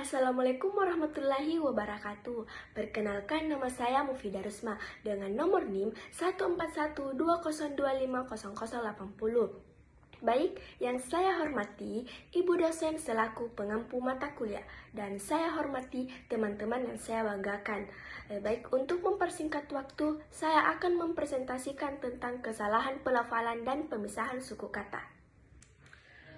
Assalamualaikum warahmatullahi wabarakatuh. Perkenalkan, nama saya Mufidah Rusma dengan nomor NIM 14120250080. Baik, yang saya hormati Ibu dosen selaku pengampu mata kuliah, dan saya hormati teman-teman yang saya banggakan. Baik, untuk mempersingkat waktu, saya akan mempresentasikan tentang kesalahan pelafalan dan pemisahan suku kata.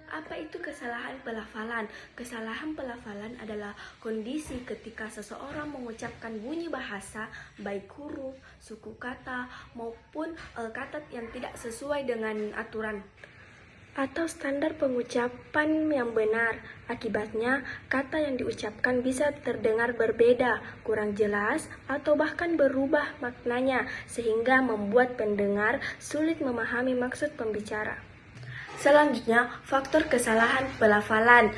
Apa itu kesalahan pelafalan? Kesalahan pelafalan adalah kondisi ketika seseorang mengucapkan bunyi bahasa, baik huruf, suku kata, maupun kata yang tidak sesuai dengan aturan atau standar pengucapan yang benar. Akibatnya, kata yang diucapkan bisa terdengar berbeda, kurang jelas, atau bahkan berubah maknanya, sehingga membuat pendengar sulit memahami maksud pembicara. Selanjutnya, faktor kesalahan pelafalan.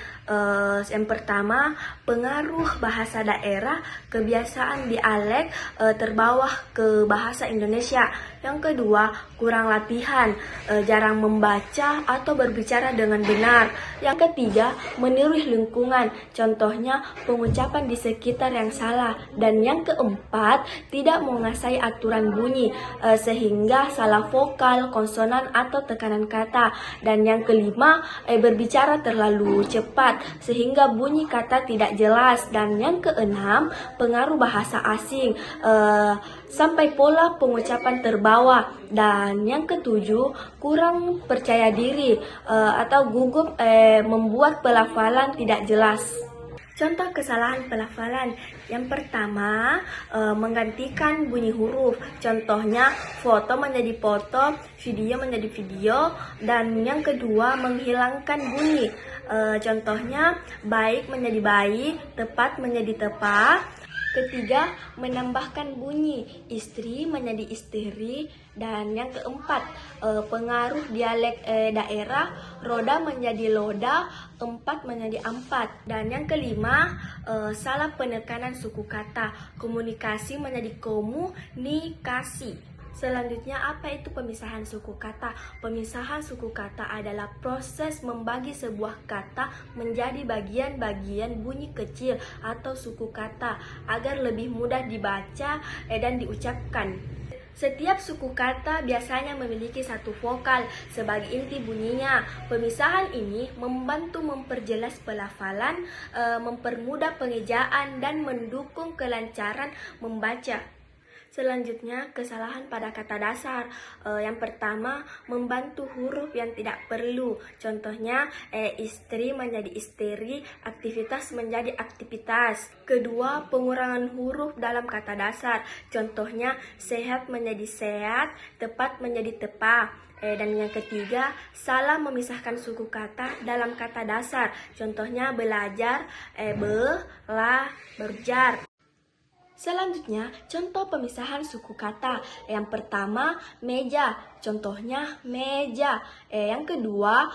Yang pertama, pengaruh bahasa daerah, kebiasaan dialek terbawa ke bahasa Indonesia. Yang kedua, kurang latihan, jarang membaca atau berbicara dengan benar. Yang ketiga, meniru lingkungan, contohnya pengucapan di sekitar yang salah. Dan yang keempat, tidak menguasai aturan bunyi, sehingga salah vokal, konsonan, atau tekanan kata. Dan yang kelima, berbicara terlalu cepat sehingga bunyi kata tidak jelas. Dan yang keenam, pengaruh bahasa asing, sampai pola pengucapan terbawa. Dan yang ketujuh, kurang percaya diri atau gugup membuat pelafalan tidak jelas. Contoh kesalahan pelafalan. Yang pertama, menggantikan bunyi huruf. Contohnya, foto menjadi foto, video menjadi video. Dan yang kedua, menghilangkan bunyi. Contohnya, baik menjadi baik, tepat menjadi tepat. Ketiga, menambahkan bunyi, istri menjadi istri. Dan yang keempat, pengaruh dialek daerah, roda menjadi loda, empat menjadi ampat. Dan yang kelima, salah penekanan suku kata, komunikasi menjadi komunikasi. Selanjutnya, apa itu pemisahan suku kata? Pemisahan suku kata adalah proses membagi sebuah kata menjadi bagian-bagian bunyi kecil atau suku kata agar lebih mudah dibaca dan diucapkan. Setiap suku kata biasanya memiliki satu vokal sebagai inti bunyinya. Pemisahan ini membantu memperjelas pelafalan, mempermudah pengejaan, dan mendukung kelancaran membaca. Selanjutnya, kesalahan pada kata dasar. Yang pertama, membantu huruf yang tidak perlu. Contohnya, istri menjadi istri, aktivitas menjadi aktivitas. Kedua, pengurangan huruf dalam kata dasar. Contohnya, sehat menjadi sehat, tepat menjadi tepat. Dan yang ketiga, salah memisahkan suku kata dalam kata dasar. Contohnya, belajar, belajar. Selanjutnya, contoh pemisahan suku kata. Yang pertama, meja. Contohnya, meja. Yang kedua,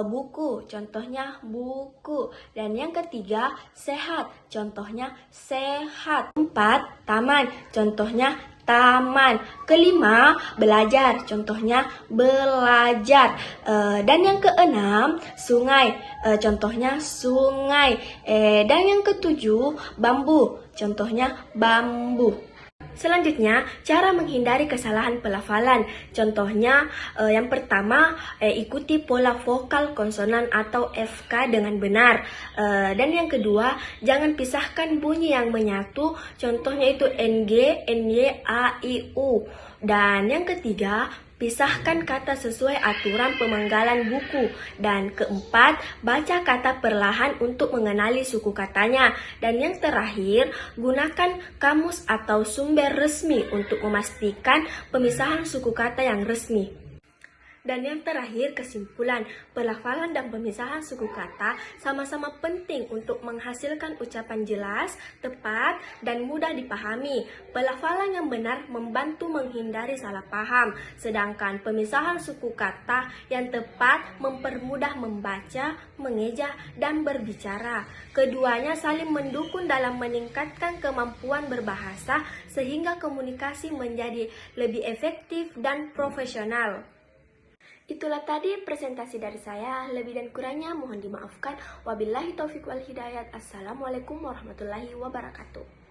buku. Contohnya, buku. Dan yang ketiga, sehat. Contohnya, sehat. Empat, taman. Contohnya, taman. Kelima, belajar. Contohnya, belajar. Dan yang keenam, sungai. Contohnya, sungai. Dan yang ketujuh, bambu. Contohnya, bambu. Selanjutnya, cara menghindari kesalahan pelafalan. Contohnya, yang pertama, ikuti pola vokal konsonan atau FK dengan benar. Dan yang kedua, jangan pisahkan bunyi yang menyatu. Contohnya itu NG, NY, A, I, U. Dan yang ketiga, pisahkan kata sesuai aturan pemenggalan buku. Dan keempat, baca kata perlahan untuk mengenali suku katanya. Dan yang terakhir, gunakan kamus atau sumber resmi untuk memastikan pemisahan suku kata yang resmi. Dan yang terakhir, kesimpulan, pelafalan dan pemisahan suku kata sama-sama penting untuk menghasilkan ucapan jelas, tepat, dan mudah dipahami. Pelafalan yang benar membantu menghindari salah paham, sedangkan pemisahan suku kata yang tepat mempermudah membaca, mengeja, dan berbicara. Keduanya saling mendukung dalam meningkatkan kemampuan berbahasa sehingga komunikasi menjadi lebih efektif dan profesional. Itulah tadi presentasi dari saya. Lebih dan kurangnya mohon dimaafkan. Wabillahi taufiq wal hidayat. Assalamualaikum warahmatullahi wabarakatuh.